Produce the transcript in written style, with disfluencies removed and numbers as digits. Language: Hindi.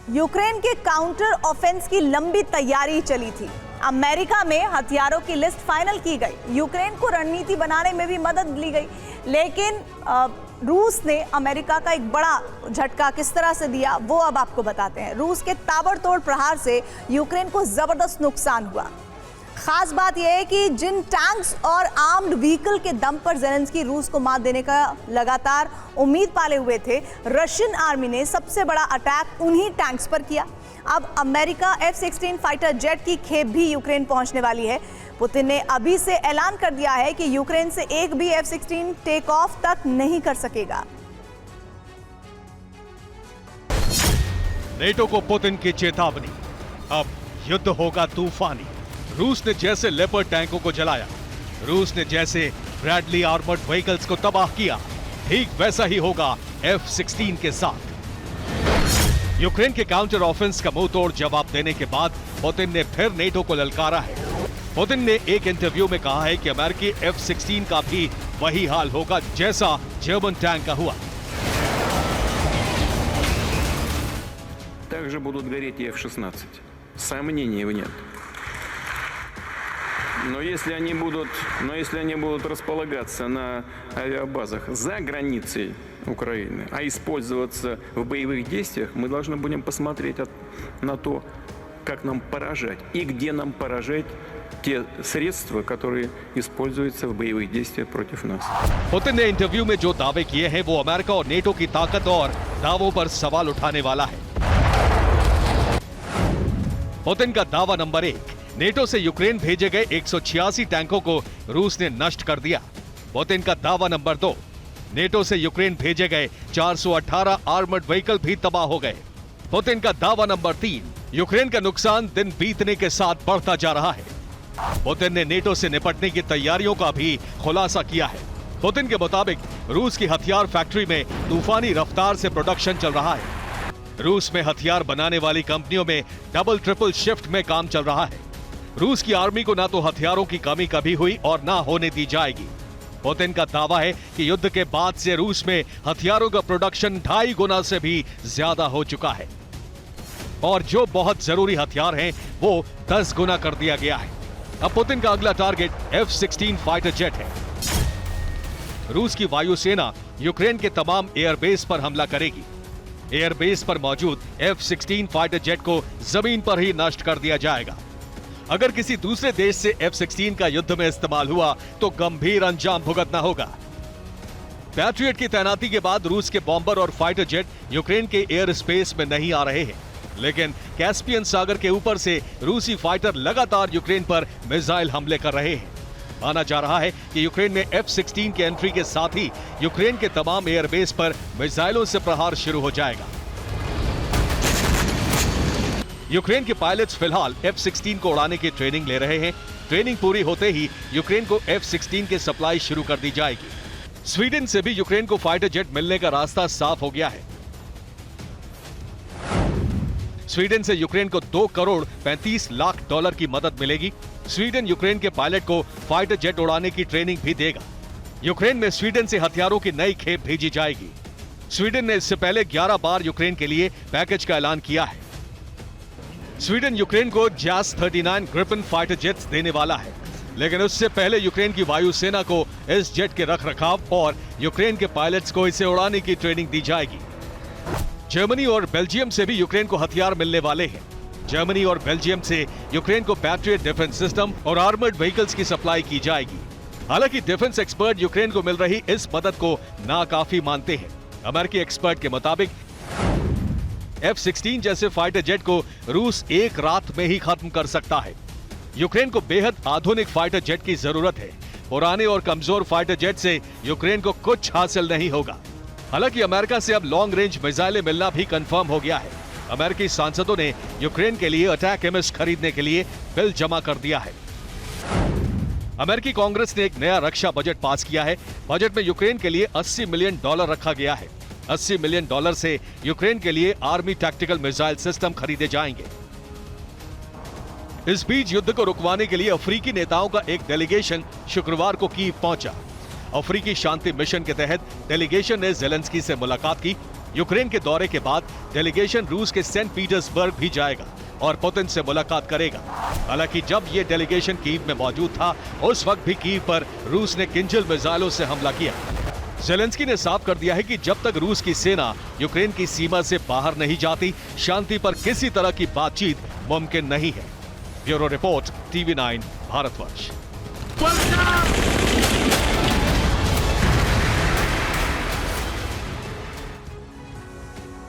यूक्रेन के काउंटर ऑफेंस की लंबी तैयारी चली थी। अमेरिका में हथियारों की लिस्ट फाइनल की गई, यूक्रेन को रणनीति बनाने में भी मदद ली गई, लेकिन रूस ने अमेरिका का एक बड़ा झटका किस तरह से दिया वो अब आपको बताते हैं। रूस के ताबड़तोड़ प्रहार से यूक्रेन को जबरदस्त नुकसान हुआ। खास बात यह है कि जिन टैंक्स और आर्म्ड व्हीकल के दम पर ज़ेलेंस्की रूस को मात देने का लगातार उम्मीद पाले हुए थे, रशियन आर्मी ने सबसे बड़ा अटैक उन्हीं टैंक्स पर किया। अब अमेरिका F-16 फाइटर जेट की खेप भी यूक्रेन पहुंचने वाली है। पुतिन ने अभी से ऐलान कर दिया है कि यूक्रेन से एक भी F-16 टेक ऑफ तक नहीं कर सकेगा। नेटो को पुतिन की चेतावनी, अब युद्ध होगा तूफानी। रूस ने जैसे लेपर्ड टैंकों को जलाया, रूस ने जैसे ब्रैडली आर्मर्ड व्हीकल्स को तबाह किया, ठीक वैसा ही होगा F-16 के साथ। यूक्रेन के काउंटर ऑफेंस का मुंह तोड़ जवाब देने के बाद पुतिन ने फिर नेटो को ललकारा है। पुतिन ने एक इंटरव्यू में कहा है कि अमेरिकी F-16 का भी वही हाल होगा जैसा जर्मन टैंक का हुआ। Также будут гореть и F-16. Сомнений нет. Но если они будут располагаться на авиабазах за границей Украины, а использоваться в боевых действиях, мы должны будем посмотреть на то, как нам поражать и где нам поражать те средства, которые используются в боевых действиях против нас. पुतिन ने इंटरव्यू में जो दावे किए हैं वो अमेरिका और नेटो की ताकत और दावों पर सवाल उठाने वाला है। पुतिन का दावा नंबर 1, नेटो से यूक्रेन भेजे गए 186 टैंकों को रूस ने नष्ट कर दिया। पुतिन का दावा नंबर 2, नेटो से यूक्रेन भेजे गए 418 आर्मर्ड व्हीकल भी तबाह हो गए। पुतिन का दावा नंबर 3, यूक्रेन का नुकसान दिन बीतने के साथ बढ़ता जा रहा है। पुतिन ने नेटो से निपटने की तैयारियों का भी खुलासा किया है। पुतिन के मुताबिक रूस की हथियार फैक्ट्री में तूफानी रफ्तार से प्रोडक्शन चल रहा है। रूस में हथियार बनाने वाली कंपनियों में डबल ट्रिपल शिफ्ट में काम चल रहा है। रूस की आर्मी को ना तो हथियारों की कमी कभी हुई और ना होने दी जाएगी। पुतिन का दावा है कि युद्ध के बाद से रूस में हथियारों का प्रोडक्शन 2.5 गुना से भी ज्यादा हो चुका है और जो बहुत जरूरी हथियार हैं वो 10 गुना कर दिया गया है। अब पुतिन का अगला टारगेट F-16 फाइटर जेट है। रूस की वायुसेना यूक्रेन के तमाम एयरबेस पर हमला करेगी। एयरबेस पर मौजूद F-16 फाइटर जेट को जमीन पर ही नष्ट कर दिया जाएगा। अगर किसी दूसरे देश से F-16 का युद्ध में इस्तेमाल हुआ तो गंभीर अंजाम भुगतना होगा। पैट्रियट की तैनाती के बाद रूस के बॉम्बर और फाइटर जेट यूक्रेन के एयर स्पेस में नहीं आ रहे हैं, लेकिन कैस्पियन सागर के ऊपर से रूसी फाइटर लगातार यूक्रेन पर मिसाइल हमले कर रहे हैं। माना जा रहा है कि यूक्रेन में F-16 के एंट्री के साथ ही यूक्रेन के तमाम एयरबेस पर मिसाइलों से प्रहार शुरू हो जाएगा। यूक्रेन के पायलट्स फिलहाल F-16 को उड़ाने की ट्रेनिंग ले रहे हैं। ट्रेनिंग पूरी होते ही यूक्रेन को F-16 की सप्लाई शुरू कर दी जाएगी। स्वीडन से भी यूक्रेन को फाइटर जेट मिलने का रास्ता साफ हो गया है। स्वीडन से यूक्रेन को $2 करोड़ 35 लाख की मदद मिलेगी। स्वीडन यूक्रेन के पायलट को फाइटर जेट उड़ाने की ट्रेनिंग भी देगा। यूक्रेन में स्वीडन से हथियारों की नई खेप भेजी जाएगी। स्वीडन ने इससे पहले 11 बार यूक्रेन के लिए पैकेज का ऐलान किया है। स्वीडन यूक्रेन को JAS 39 ग्रिफिन फाइटर जेट्स देने वाला है, लेकिन उससे पहले यूक्रेन की वायुसेना को इस जेट के रखरखाव और यूक्रेन के पायलट्स को इसे उड़ाने की ट्रेनिंग दी जाएगी। जर्मनी और बेल्जियम से भी यूक्रेन को हथियार मिलने वाले हैं। जर्मनी और बेल्जियम से यूक्रेन को पैट्रियट डिफेंस सिस्टम और आर्मर्ड व्हीकल्स की सप्लाई की जाएगी। हालांकि डिफेंस एक्सपर्ट यूक्रेन को मिल रही इस मदद को नाकाफी मानते हैं। अमेरिकी एक्सपर्ट के मुताबिक F-16 जैसे फाइटर जेट को रूस एक रात में ही खत्म कर सकता है। यूक्रेन को बेहद आधुनिक फाइटर जेट की जरूरत है। पुराने और कमजोर फाइटर जेट से यूक्रेन को कुछ हासिल नहीं होगा। हालांकि अमेरिका से अब लॉन्ग रेंज मिसाइलें मिलना भी कंफर्म हो गया है। अमेरिकी सांसदों ने यूक्रेन के लिए अटैक एमिस खरीदने के लिए बिल जमा कर दिया है। अमेरिकी कांग्रेस ने एक नया रक्षा बजट पास किया है। बजट में यूक्रेन के लिए $80 मिलियन रखा गया है। $80 मिलियन से यूक्रेन के लिए आर्मी टैक्टिकल मिसाइल सिस्टम खरीदे जाएंगे। इस बीच युद्ध को रुकवाने के लिए अफ्रीकी नेताओं का एक डेलीगेशन शुक्रवार को कीव पहुंचा। अफ्रीकी शांति मिशन के तहत डेलीगेशन ने ज़ेलेंस्की से मुलाकात की। यूक्रेन के दौरे के बाद डेलीगेशन रूस के सेंट पीटर्सबर्ग भी जाएगा और पुतिन से मुलाकात करेगा। हालांकि जब ये डेलीगेशन कीव में मौजूद था, उस वक्त भी कीव पर रूस ने किंजल मिसाइलों से हमला किया। ज़ेलेंस्की ने साफ कर दिया है कि जब तक रूस की सेना यूक्रेन की सीमा से बाहर नहीं जाती, शांति पर किसी तरह की बातचीत मुमकिन नहीं है। Bureau report, TV9 Bharatvarsh.